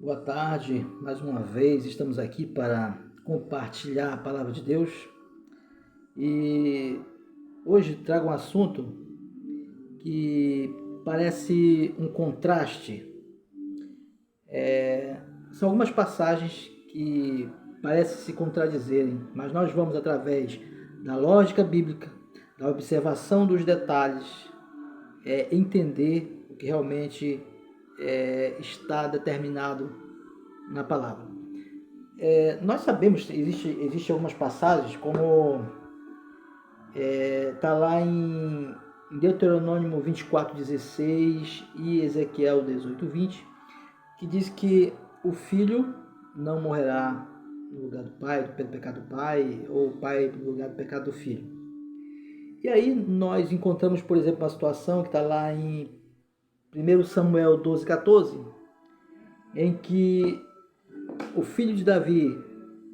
Boa tarde, mais uma vez estamos aqui para compartilhar a palavra de Deus e hoje trago um assunto que parece um contraste. São algumas passagens que parecem se contradizerem, mas nós vamos, através da lógica bíblica, da observação dos detalhes, entender o que realmente está determinado na palavra. Nós sabemos que existe algumas passagens, como está lá em Deuteronômio 24:16 e Ezequiel 18:20, que diz que o filho não morrerá no lugar do pai, pelo pecado do pai, ou o pai no lugar do pecado do filho. E aí nós encontramos, por exemplo, uma situação que está lá em 1 Samuel 12:14, em que o filho de Davi,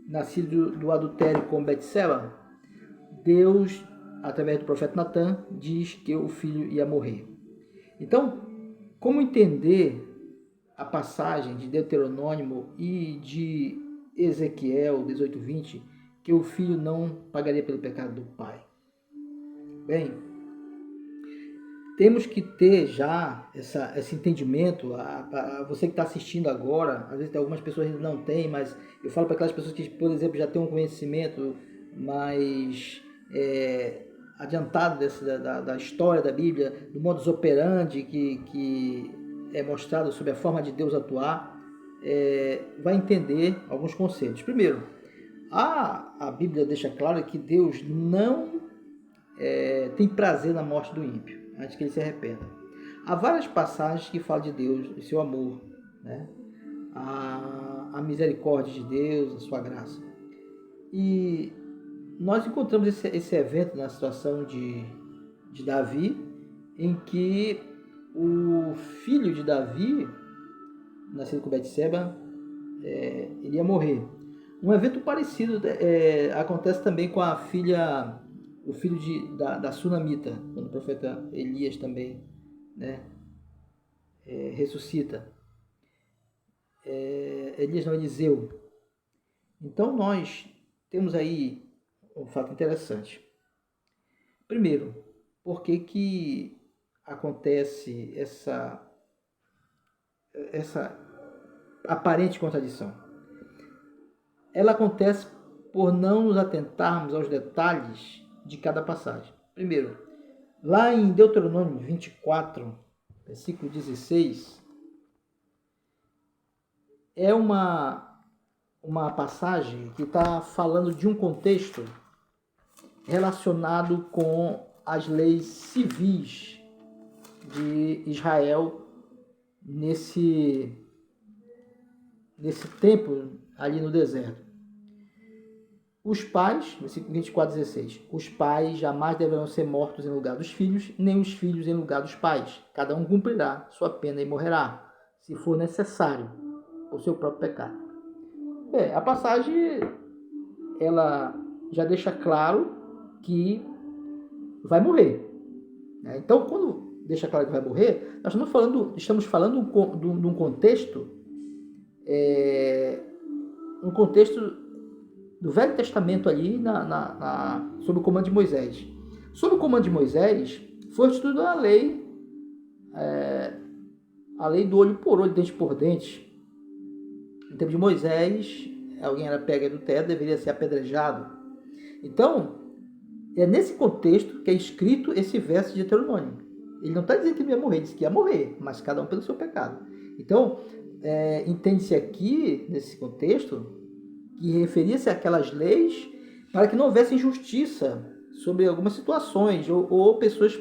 nascido do adultério com Betseba, Deus, através do profeta Natã, diz que o filho ia morrer. Então, como entender a passagem de Deuteronômio e de Ezequiel 18:20, que o filho não pagaria pelo pecado do pai? Bem, temos que ter já esse entendimento. Você que está assistindo agora, às vezes tem algumas pessoas que não têm, mas eu falo para aquelas pessoas que, por exemplo, já têm um conhecimento mais adiantado da história da Bíblia, do modus operandi que é mostrado sobre a forma de Deus atuar, vai entender alguns conceitos. Primeiro, a Bíblia deixa claro que Deus não tem prazer na morte do ímpio, antes que ele se arrependa. Há várias passagens que falam de Deus, do seu amor, né? a misericórdia de Deus, a sua graça. E nós encontramos esse evento na situação de Davi, em que o filho de Davi, nascido com Betseba, iria morrer. Um evento parecido acontece também com o filho da Sunamita, quando o profeta Elias também, né, ressuscita. Elias não, Eliseu. Então nós temos aí um fato interessante. Primeiro, por que acontece essa aparente contradição? Ela acontece por não nos atentarmos aos detalhes de cada passagem. Primeiro, lá em Deuteronômio 24, versículo 16, é uma passagem que está falando de um contexto relacionado com as leis civis de Israel nesse tempo ali no deserto. Os pais, versículo 24:16, os pais jamais deverão ser mortos em lugar dos filhos, nem os filhos em lugar dos pais. Cada um cumprirá sua pena e morrerá, se for necessário, por seu próprio pecado. A passagem, ela já deixa claro que vai morrer. Então, quando deixa claro que vai morrer, nós estamos falando de um contexto, do Velho Testamento ali, sob o comando de Moisés. Sob o comando de Moisés, foi instituída a lei do olho por olho, dente por dente. No tempo de Moisés, alguém era pego do teto, deveria ser apedrejado. Então, é nesse contexto que é escrito esse verso de Deuteronômio. Ele não está dizendo que ele ia morrer, ele disse que ia morrer, mas cada um pelo seu pecado. Então, entende-se aqui, nesse contexto, que referia-se àquelas leis para que não houvesse injustiça sobre algumas situações, ou pessoas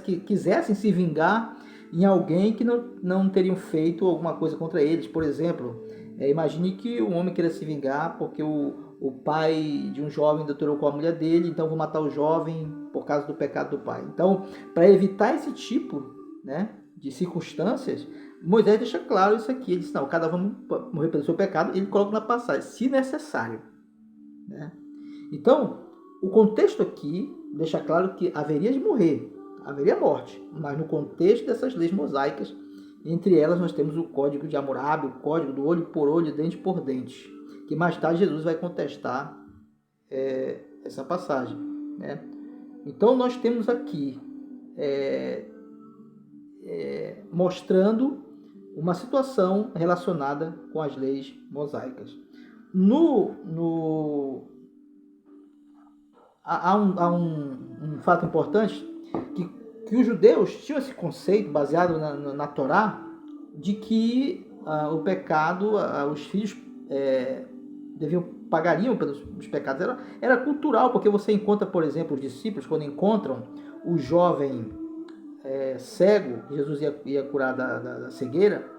que quisessem se vingar em alguém que não teriam feito alguma coisa contra eles. Por exemplo, imagine que um homem queira se vingar porque o pai de um jovem adulterou com a mulher dele, então vou matar o jovem por causa do pecado do pai. Então, para evitar esse tipo, né, de circunstâncias, Moisés deixa claro isso aqui. Ele diz, não, cada um vai morrer pelo seu pecado, e ele coloca na passagem, se necessário. Né? Então, o contexto aqui deixa claro que haveria de morrer, haveria morte, mas no contexto dessas leis mosaicas Entre elas nós temos o código de Hammurabi, o código do olho por olho, dente por dente, que mais tarde Jesus vai contestar essa passagem, né? Então nós temos aqui mostrando uma situação relacionada com as leis mosaicas. Há um fato importante, que os judeus tinham esse conceito baseado na Torá, de que o pecado, os filhos pagariam pelos pecados. Era cultural, porque você encontra, por exemplo, os discípulos, quando encontram o jovem cego, que Jesus ia curar da cegueira,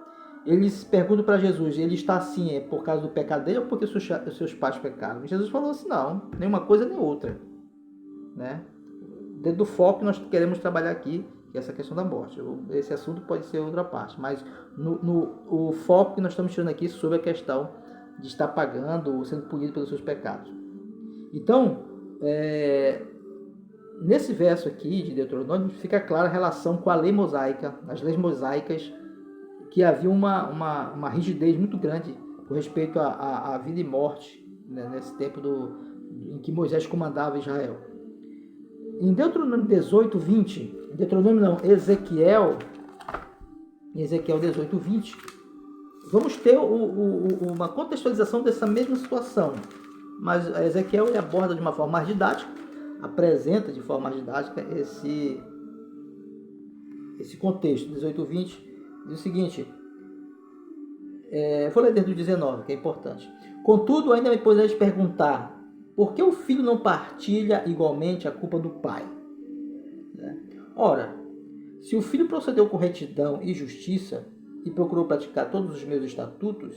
eles perguntam para Jesus, ele está assim por causa do pecado dele ou porque os seus pais pecaram? E Jesus falou assim, não, nenhuma coisa nem outra, né? Dentro do foco que nós queremos trabalhar aqui, que é essa questão da morte. Esse assunto pode ser outra parte, mas o foco que nós estamos tirando aqui sobre a questão de estar pagando ou sendo punido pelos seus pecados. Então, nesse verso aqui de Deuteronômio, fica clara a relação com a lei mosaica, as leis mosaicas, que havia uma rigidez muito grande com respeito à vida e morte, né, nesse tempo em que Moisés comandava Israel. Em Deuteronômio 18, 20, Ezequiel 18, 20, vamos ter uma contextualização dessa mesma situação, mas Ezequiel ele aborda de uma forma mais didática, apresenta de forma mais didática esse contexto. 18, 20 diz o seguinte, vou ler desde o 19, que é importante. Contudo, ainda me podeis perguntar, por que o filho não partilha igualmente a culpa do pai? Ora, se o filho procedeu com retidão e justiça e procurou praticar todos os meus estatutos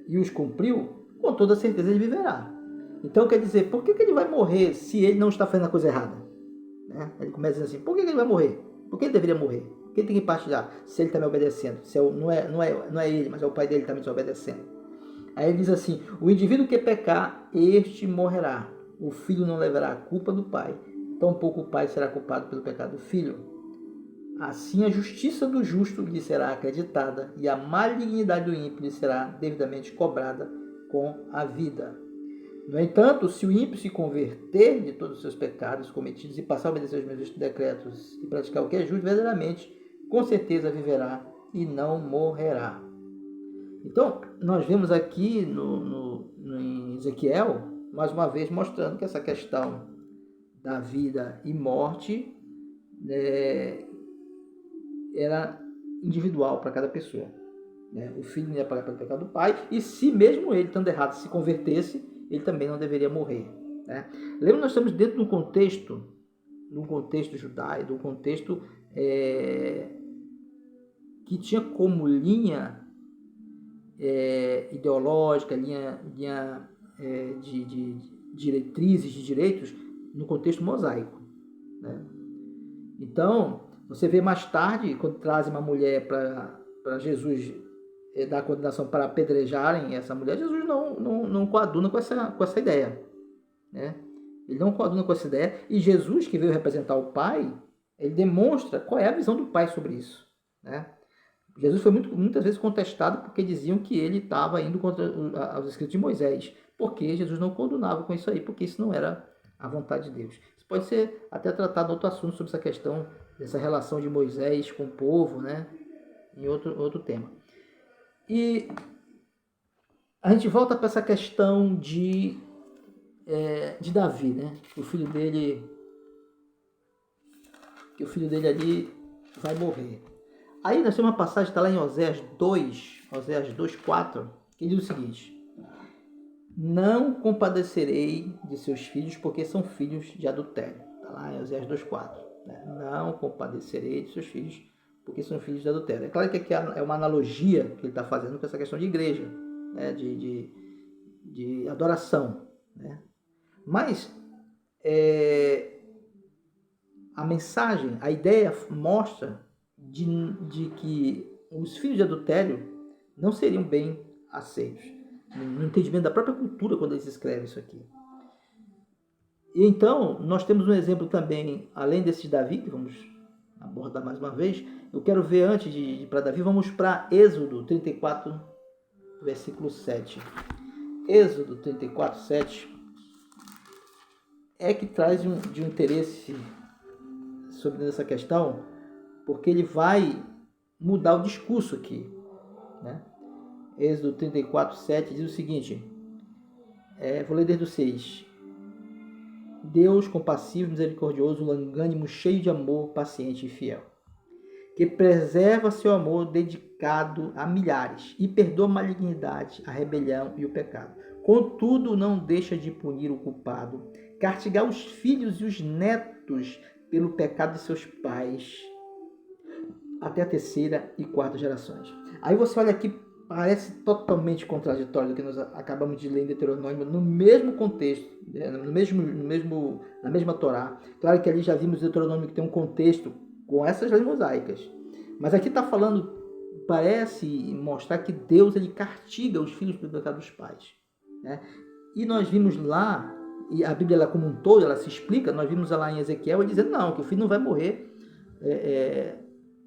e os cumpriu, com toda certeza ele viverá. Então quer dizer, por que ele vai morrer se ele não está fazendo a coisa errada? Ele começa dizendo assim, por que ele vai morrer? Por que ele deveria morrer? Por que ele tem que partilhar se ele está me obedecendo? Se não é ele, mas é o pai dele que está me desobedecendo. Aí ele diz assim, o indivíduo que pecar, este morrerá. O filho não levará a culpa do pai, tampouco o pai será culpado pelo pecado do filho. Assim a justiça do justo lhe será acreditada e a malignidade do ímpio lhe será devidamente cobrada com a vida. No entanto, se o ímpio se converter de todos os seus pecados cometidos e passar a obedecer aos meus decretos e praticar o que é justo, verdadeiramente, com certeza viverá e não morrerá. Então, nós vemos aqui em Ezequiel, mais uma vez mostrando que essa questão da vida e morte era individual para cada pessoa. O filho não ia pagar pelo pecado do pai, e se mesmo ele, estando errado, se convertesse, ele também não deveria morrer. Lembra que nós estamos dentro de um contexto judaico, de um contexto que tinha como linha ideológica, linha de diretrizes, de direitos, no contexto mosaico. Então, você vê mais tarde, quando trazem uma mulher para Jesus dar a condenação para apedrejarem essa mulher, Jesus não coaduna com essa ideia. Ele não coaduna com essa ideia, e Jesus, que veio representar o Pai, ele demonstra qual é a visão do Pai sobre isso. Jesus foi muitas vezes contestado porque diziam que ele estava indo contra os escritos de Moisés, porque Jesus não coadunava com isso aí, porque isso não era a vontade de Deus. Isso pode ser até tratado em outro assunto sobre essa questão, dessa relação de Moisés com o povo, em outro tema. E a gente volta para essa questão de Davi, que o filho dele ali vai morrer. Aí nós temos uma passagem que está lá em Oséias 2:4, que diz o seguinte: não compadecerei de seus filhos, porque são filhos de adultério. Está lá em Oséias 2:4. Não compadecerei de seus filhos, porque são filhos de adultério. É claro que aqui é uma analogia que ele está fazendo com essa questão de igreja, de adoração. Mas a mensagem, a ideia mostra de que os filhos de adultério não seriam bem aceitos, no entendimento da própria cultura, quando eles escrevem isso aqui. E então, nós temos um exemplo também, além desse de Davi, que vamos abordar mais uma vez. Eu quero ver antes de ir para Davi, vamos para Êxodo 34, versículo 7. Êxodo 34, 7 é que traz de um interesse sobre essa questão, porque ele vai mudar o discurso aqui, né? Êxodo 34, 7 diz o seguinte, vou ler desde o 6. Deus compassivo, misericordioso, longânimo, cheio de amor, paciente e fiel, que preserva seu amor dedicado a milhares e perdoa a malignidade, a rebelião e o pecado. Contudo, não deixa de punir o culpado, castigar os filhos e os netos pelo pecado de seus pais, até a terceira e quarta gerações. Aí você olha aqui, parece totalmente contraditório do que nós acabamos de ler em Deuteronômio, no mesmo contexto, na mesma Torá. Claro que ali já vimos Deuteronômio que tem um contexto com essas leis mosaicas. Mas aqui está falando, parece mostrar que Deus ele castiga os filhos pelo pecado dos pais, né? E nós vimos lá, e a Bíblia ela, como um todo, ela se explica, nós vimos lá em Ezequiel, ele dizendo não, que o filho não vai morrer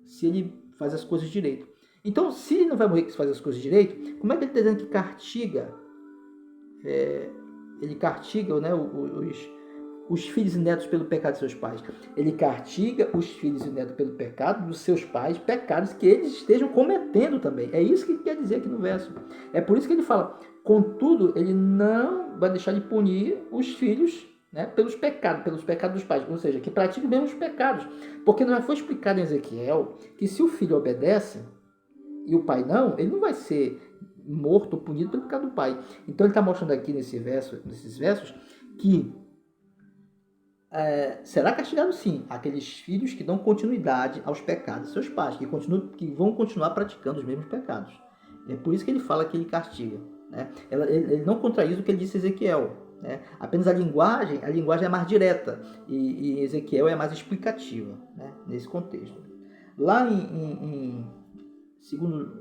se ele faz as coisas direito. Então, se ele não vai morrer se faz as coisas direito, como é que ele está dizendo que castiga? Ele castiga, né, os filhos e netos pelo pecado de seus pais. Ele castiga os filhos e netos pelo pecado dos seus pais, pecados que eles estejam cometendo também. É isso que ele quer dizer aqui no verso. É por isso que ele fala, contudo, ele não vai deixar de punir os filhos, né, pelos pecados dos pais. Ou seja, que praticam mesmo os pecados. Porque já foi explicado em Ezequiel que se o filho obedece e o pai não, ele não vai ser morto ou punido pelo pecado do pai. Então ele está mostrando aqui nesses versos que será castigado sim aqueles filhos que dão continuidade aos pecados de seus pais, que vão continuar praticando os mesmos pecados. É por isso que ele fala que ele castiga, né? Ele não contradiz o que ele disse a Ezequiel, né? Apenas a linguagem é mais direta e Ezequiel é mais explicativa, né? Nesse contexto. Lá em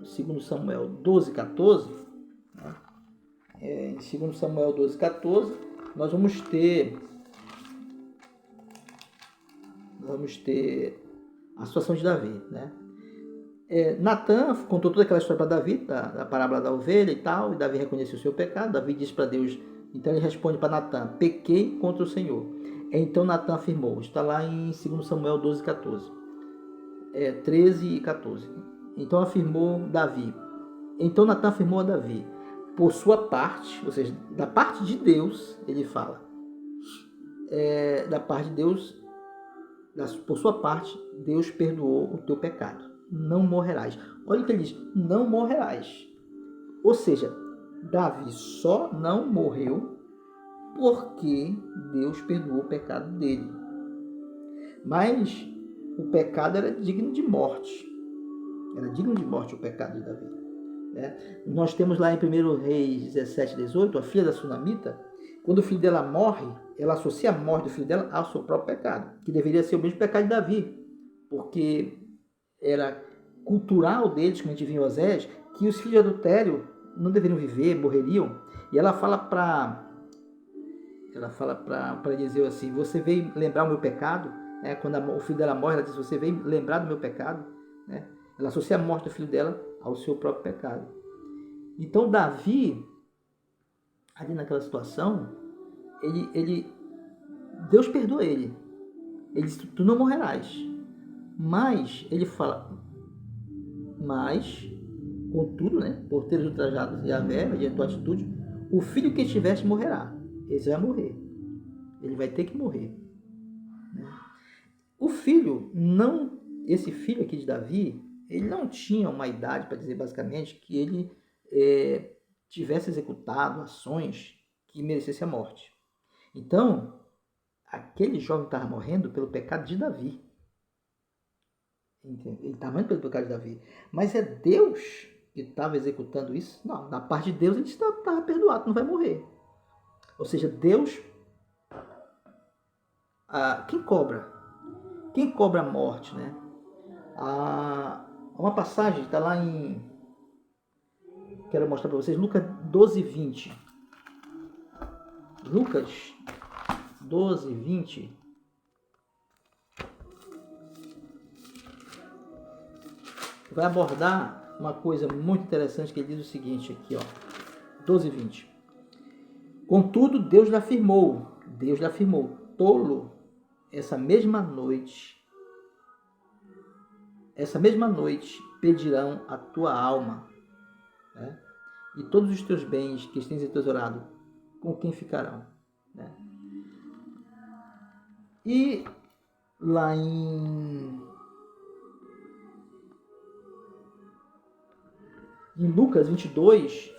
2 Samuel 12, 14, né? Em 2 Samuel 12, 14, nós vamos ter a situação de Davi, né? Natan contou toda aquela história para Davi, da parábola da ovelha e tal, e Davi reconheceu o seu pecado. Davi disse para Deus, então ele responde para Natan, pequei contra o Senhor. Então Natan afirmou, está lá em 2 Samuel 12, 14, 13 e 14. Então Natan afirmou a Davi, por sua parte, ou seja, da parte de Deus, ele fala, da parte de Deus, por sua parte, Deus perdoou o teu pecado. Não morrerás. Olha o que ele diz, não morrerás. Ou seja, Davi só não morreu porque Deus perdoou o pecado dele. Mas o pecado era digno de morte. Era digno de morte o pecado de Davi. Nós temos lá em 1 Reis 17, 18, a filha da Sunamita, quando o filho dela morre, ela associa a morte do filho dela ao seu próprio pecado, que deveria ser o mesmo pecado de Davi, porque era cultural deles, como a gente viu em Osés, que os filhos de adultério não deveriam viver, morreriam. E ela fala para Eliseu assim, você veio lembrar o meu pecado? Quando o filho dela morre, ela diz, você veio lembrar do meu pecado? Ela associa a morte do filho dela ao seu próprio pecado. Então Davi, ali naquela situação, Deus perdoa ele. Ele diz, tu não morrerás. Mas, ele fala, contudo, né, por teres ultrajado Yahvé, mediante tua atitude, o filho que tiveste morrerá. Esse vai morrer. Ele vai ter que morrer. O filho, esse filho aqui de Davi, ele não tinha uma idade para dizer basicamente que ele tivesse executado ações que merecessem a morte. Então, aquele jovem estava morrendo pelo pecado de Davi. Ele estava morrendo pelo pecado de Davi. Mas é Deus que estava executando isso? Não, na parte de Deus ele estava perdoado, não vai morrer. Ou seja, Deus... quem cobra? Quem cobra a morte, né? Uma passagem está lá em... Quero mostrar para vocês, Lucas 12, 20. Lucas 12, 20. vai abordar uma coisa muito interessante, que ele diz o seguinte aqui, ó, 12:20. Contudo, Deus lhe afirmou, tolo, essa mesma noite pedirão a tua alma, né? E todos os teus bens que tens entesourado, com quem ficarão, né? E lá em Lucas 22,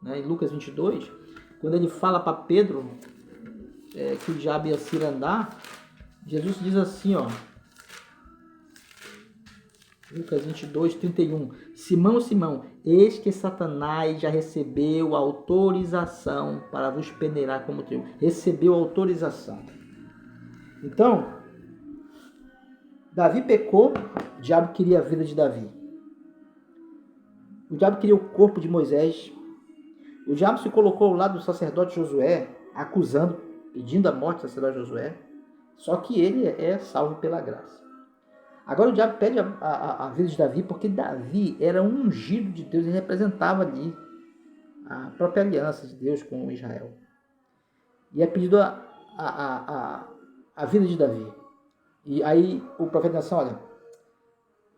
né? Em Lucas 22, quando ele fala para Pedro que o diabo ia se andar, Jesus diz assim, ó, Lucas 22, 31. Simão, Simão, eis que Satanás já recebeu autorização para vos peneirar como trigo. Recebeu autorização. Então, Davi pecou, o diabo queria a vida de Davi. O diabo queria o corpo de Moisés. O diabo se colocou ao lado do sacerdote Josué, acusando, pedindo a morte do sacerdote Josué. Só que ele é salvo pela graça. Agora o diabo pede a vida de Davi, porque Davi era um ungido de Deus e representava ali a própria aliança de Deus com Israel. E é pedido a vida de Davi. E aí o profeta diz assim, olha,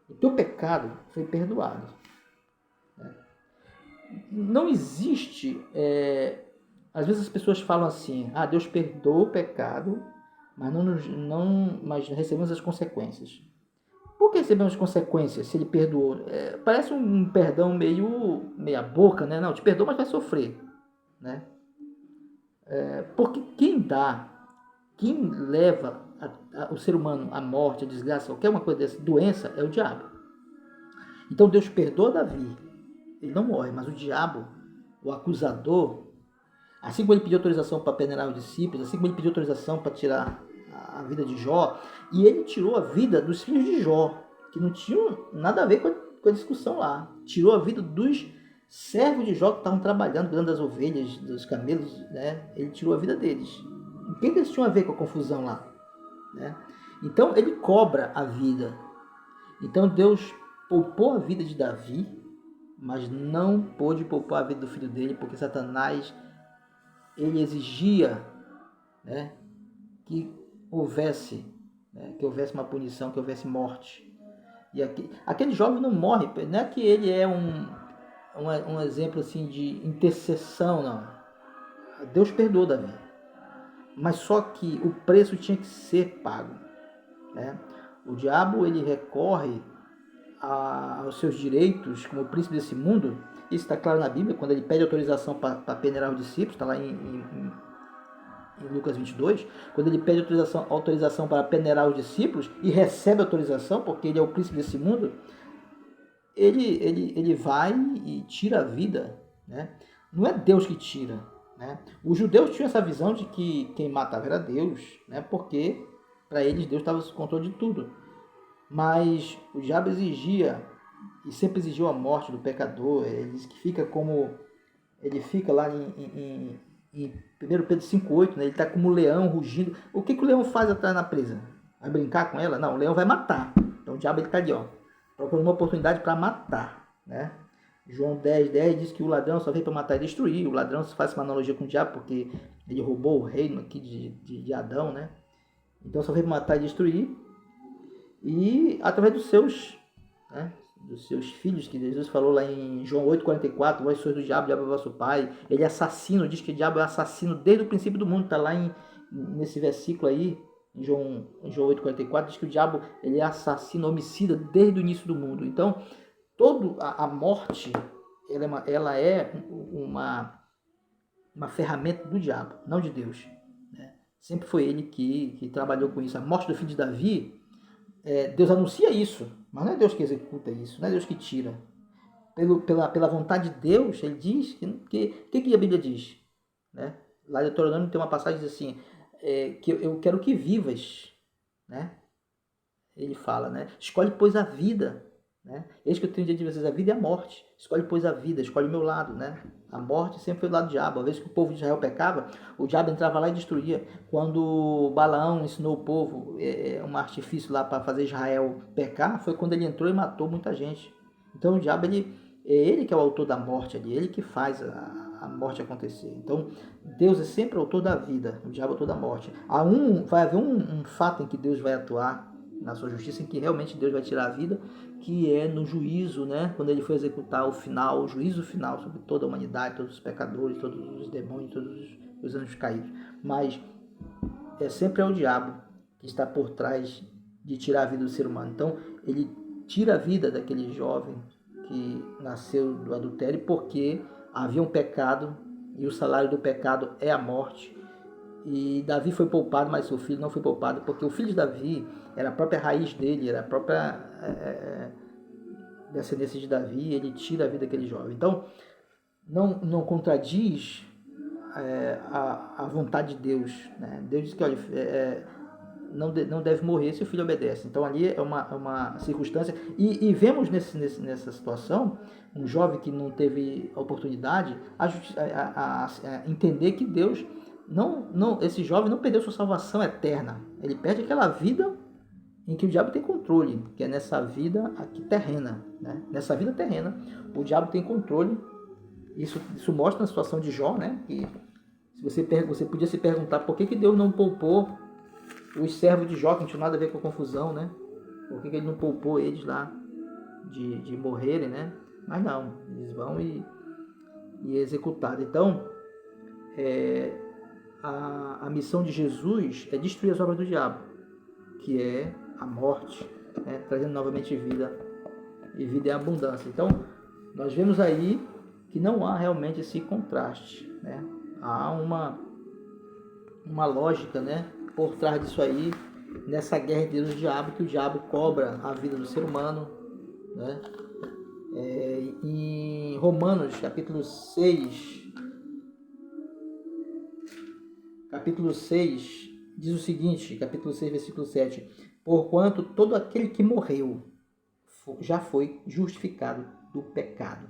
o teu pecado foi perdoado. Não existe... às vezes as pessoas falam assim, Deus perdoa o pecado, mas recebemos as consequências. Por que recebemos consequências se ele perdoou? Parece um perdão meia boca, né? Não, te perdoa, mas vai sofrer, né? Porque quem leva o ser humano à morte, à desgraça, qualquer uma coisa dessa, doença, é o diabo. Então Deus perdoa Davi, ele não morre, mas o diabo, o acusador, assim como ele pediu autorização para peneirar os discípulos, assim como ele pediu autorização para tirar a vida de Jó, e ele tirou a vida dos filhos de Jó, que não tinham nada a ver com a discussão lá. Tirou a vida dos servos de Jó que estavam trabalhando, cuidando das ovelhas, dos camelos, né? Ele tirou a vida deles. O que eles tinham a ver com a confusão lá, né? Então ele cobra a vida. Então Deus poupou a vida de Davi, mas não pôde poupar a vida do filho dele, porque Satanás, ele exigia, né, que houvesse uma punição, que houvesse morte. E aquele jovem não morre, não é que ele é um exemplo assim de intercessão, não. Deus perdoou Davi, mas só que o preço tinha que ser pago, né? O diabo, ele recorre aos seus direitos como príncipe desse mundo. Isso está claro na Bíblia, quando ele pede autorização para peneirar os discípulos, está lá em Lucas 22, quando ele pede autorização para peneirar os discípulos e recebe autorização, porque ele é o príncipe desse mundo, ele vai e tira a vida, né? Não é Deus que tira, né? Os judeus tinham essa visão de que quem matava era Deus, né? Porque para eles Deus estava no controle de tudo. Mas o diabo exigia, e sempre exigiu a morte do pecador. Ele diz que ele fica lá em 1 Pedro 5,8, né? Ele está como um leão rugindo. O que o leão faz atrás na presa? Vai brincar com ela? Não, o leão vai matar. Então o diabo está ali, ó, procurando uma oportunidade para matar, né? João 10,10 diz que o ladrão só veio para matar e destruir. O ladrão faz uma analogia com o diabo, porque ele roubou o reino aqui de Adão, né? Então só veio para matar e destruir. E através dos seus filhos, que Jesus falou lá em João 8,44, vós sois do diabo, o diabo é vosso pai. Ele é assassino, diz que o diabo é assassino desde o princípio do mundo. Está lá nesse versículo aí, em João 8,44, diz que o diabo, ele é assassino, homicida desde o início do mundo. Então, toda a morte, ela é uma ferramenta do diabo, não de Deus, né? Sempre foi ele que trabalhou com isso. A morte do filho de Davi, Deus anuncia isso, mas não é Deus que executa isso, não é Deus que tira. Pela vontade de Deus, ele diz que a Bíblia diz, né? Lá em Deuteronômio tem uma passagem que diz assim, que eu quero que vivas, né? Ele fala, né? Escolhe, pois, a vida, né? Eis que eu tenho diante de vocês a vida e a morte. Escolhe, pois, a vida, escolhe o meu lado, né? A morte sempre foi do lado do diabo. A vez que o povo de Israel pecava, o diabo entrava lá e destruía. Quando Balaão ensinou o povo um artifício lá para fazer Israel pecar, foi quando ele entrou e matou muita gente. Então o diabo, é ele que é o autor da morte ali, ele que faz a morte acontecer. Então Deus é sempre o autor da vida, o diabo é o autor da morte. Vai haver um fato em que Deus vai atuar na sua justiça, em que realmente Deus vai tirar a vida, que é no juízo, né? Quando ele for executar o juízo final sobre toda a humanidade, todos os pecadores, todos os demônios, todos os anjos caídos. Mas sempre é o diabo que está por trás de tirar a vida do ser humano. Então ele tira a vida daquele jovem que nasceu do adultério porque havia um pecado e o salário do pecado é a morte. E Davi foi poupado, mas seu filho não foi poupado, porque o filho de Davi era a própria raiz dele, era a própria descendência de Davi, ele tira a vida daquele jovem. Então, não contradiz a vontade de Deus. Né? Deus diz que olha, não deve morrer se o filho obedece. Então ali é uma circunstância. E vemos nessa situação um jovem que não teve oportunidade a entender que Deus, esse jovem não perdeu sua salvação eterna. Ele perde aquela vida em que o diabo tem controle, que é nessa vida aqui terrena. Né? Nessa vida terrena, o diabo tem controle. Isso mostra na situação de Jó, né? Que você podia se perguntar por que Deus não poupou os servos de Jó, que não tinha nada a ver com a confusão, né? Por que ele não poupou eles lá de morrerem, né? Mas não, eles vão e executaram. Então, a missão de Jesus é destruir as obras do diabo, que é a morte, né? Trazendo novamente vida, e vida em abundância. Então, nós vemos aí que não há realmente esse contraste, né? Há uma lógica, né, por trás disso aí, nessa guerra entre Deus e o diabo, que o diabo cobra a vida do ser humano, né? Em Romanos, capítulo 6, diz o seguinte, capítulo 6, versículo 7, porquanto todo aquele que morreu já foi justificado do pecado.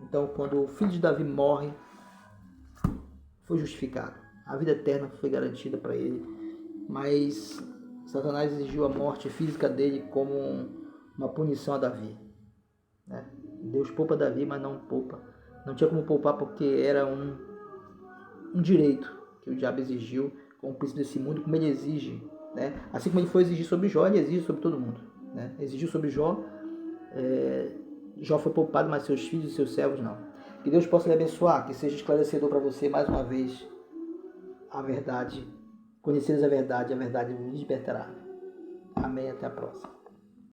Então, quando o filho de Davi morre, foi justificado. A vida eterna foi garantida para ele. Mas Satanás exigiu a morte física dele como uma punição a Davi. Né? Deus poupa Davi, mas não poupa. Não tinha como poupar porque era um direito que o diabo exigiu como príncipe desse mundo, como ele exige. Né? Assim como ele foi exigir sobre Jó, ele exige sobre todo mundo. Né? Exigiu sobre Jó. Jó foi poupado, mas seus filhos e seus servos não. Que Deus possa lhe abençoar, que seja esclarecedor para você mais uma vez a verdade. Conheceres a verdade vos libertará. Amém, até a próxima.